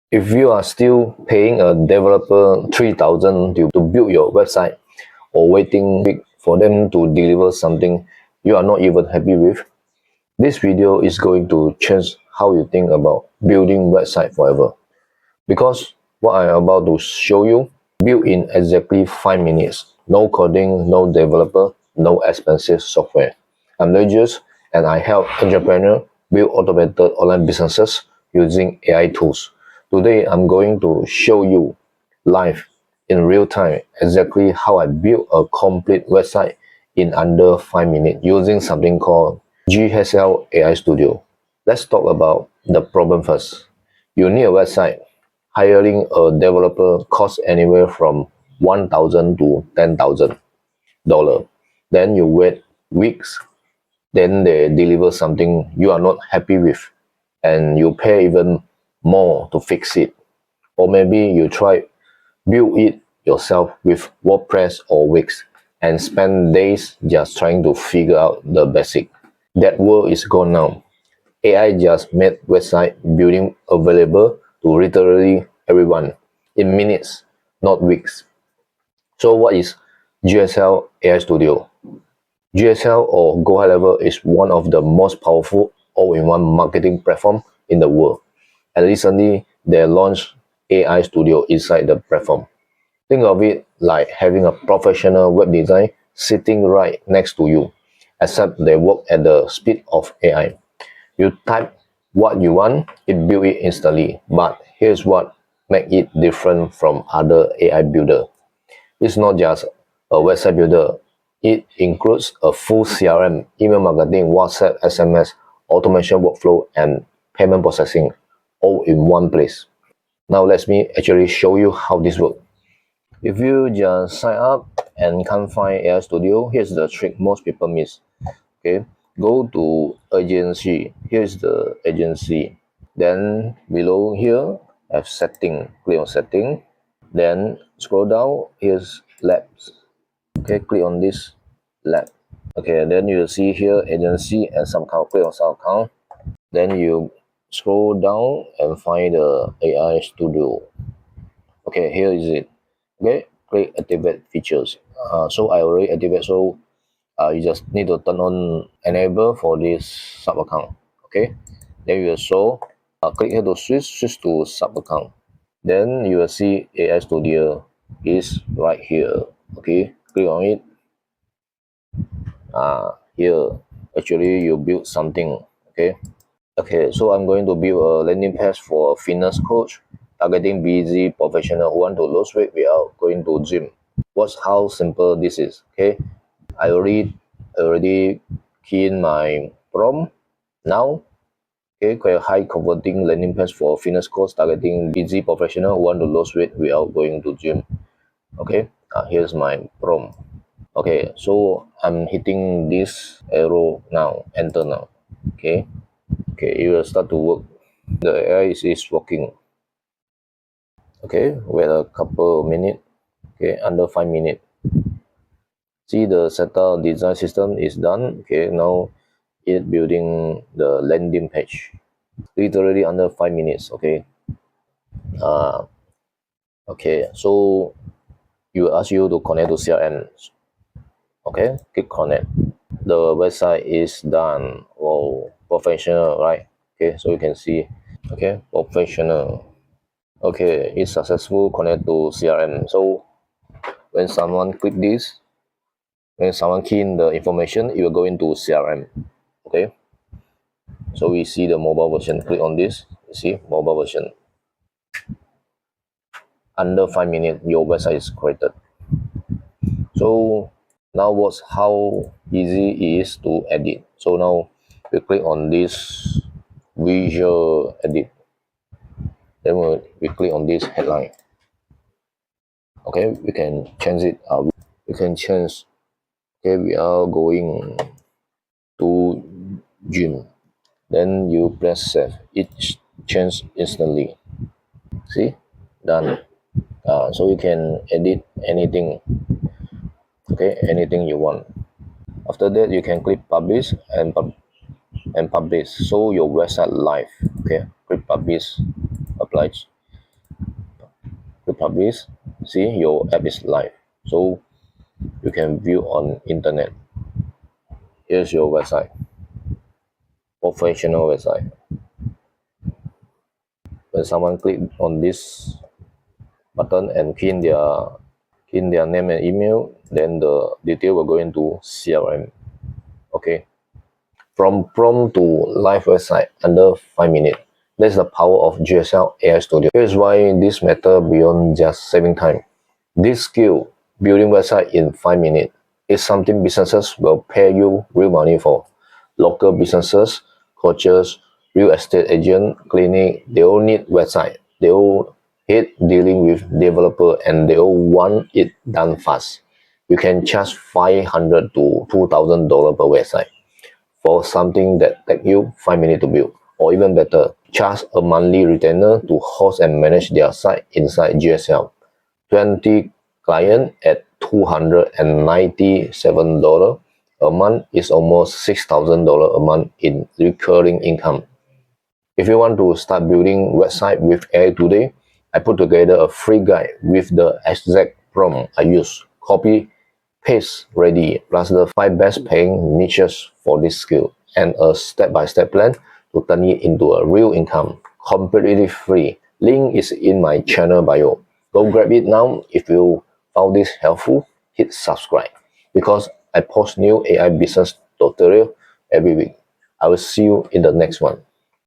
If you are still paying a developer 3,000 to build your website or waiting for them to deliver something you are not even happy with, this video is going to change how you think about building website forever. Because what I'm about to show you, built in exactly 5 minutes. No coding, no developer, no expensive software. I'm Legis and I help entrepreneurs build automated online businesses using AI tools. Today I'm going to show you live in real time exactly how I built a complete website in under 5 minutes using something called GHL AI Studio. Let's talk about the problem first. You need a website. Hiring a developer costs anywhere from $1,000 to $10,000. Then you wait weeks, then they deliver something you are not happy with, and you pay even more to fix it. Or maybe you try build it yourself with WordPress or Wix and spend days just trying to figure out the basic. That world is gone now. AI just made website building available to literally everyone in minutes, not weeks. So what is GSL AI Studio? GSL or Go High Level is one of the most powerful all-in-one marketing platform in the world. And recently, they launched AI Studio inside the platform. Think of it like having a professional web design sitting right next to you, except they work at the speed of AI. You type what you want, it builds it instantly. But here's what makes it different from other AI builder. It's not just a website builder. It includes a full CRM, email marketing, WhatsApp, SMS, automation workflow, and payment processing all in one place. Now let me actually show you how this works. If you just sign up and can't find AI Studio, here's the trick most people miss. Okay, go to agency. Here's the agency. Then below here have setting. Click on setting. Then scroll down. Here's labs. Okay, click on this lab. Okay, then you will see here agency and some account. Click on some account. Then you scroll down and find the AI Studio. Okay, here is it. Okay, click activate features. So I already activate. So you just need to turn on enable for this sub account. Okay, then you will show. Click here to switch to sub account. Then you will see AI Studio is right here. Okay, click on it. Here actually you build something. Okay, so I'm going to build a landing page for a fitness coach targeting busy professional who want to lose weight without going to gym. Watch how simple this is. Okay, I already key in my prompt now. Okay, create a high converting landing page for fitness coach targeting busy professional who want to lose weight without going to gym. Okay, here's my prompt. Okay, so I'm hitting this arrow now, enter now. Okay, it will start to work. The AI is working. Okay, wait a couple of minutes. Okay, under 5 minutes. See the setup design system is done. Okay, now it building the landing page. Literally under 5 minutes. Okay, so you ask you to connect to CRM. Okay, click connect. The website is done. Wow, professional, right? Okay, so you can see. Okay, professional. Okay, it's successful connect to CRM. So when someone click this, when someone key in the information, it will go into CRM. Okay, so we see the mobile version. Click on this. You see mobile version. Under 5 minutes, your website is created. So now watch how easy it is to edit. So now we click on this visual edit. Then we click on this headline. Okay, we can change it. We can change. Okay, we are going to gym. Then you press save. It changes instantly. See, done. So you can edit anything. Okay, anything you want. After that, you can click publish and publish. So your website live. Okay, click publish, apply. publish, see your app is live. So you can view on internet. Here's your website, professional website. When someone click on this button and key in their name and email, then the detail will go into CRM. Okay. From prompt to live website under 5 minutes. That's the power of GHL AI Studio. Here's why this matter beyond just saving time. This skill, building website in 5 minutes, is something businesses will pay you real money for. Local businesses, coaches, real estate agent, clinic, they all need website. They all hate dealing with developer and they all want it done fast. You can charge $500 to $2,000 per website for something that take you 5 minutes to build. Or even better, charge a monthly retainer to host and manage their site inside GSL. 20 clients at $297 a month is almost $6,000 a month in recurring income. If you want to start building website with AI today, I put together a free guide with the exact prompt I use. Copy, paste ready, plus the 5 best paying niches for this skill, and a step-by-step plan to turn it into a real income, completely free. Link is in my channel bio. Go grab it now. If you found this helpful, hit subscribe because I post new AI business tutorial every week. I will see you in the next one.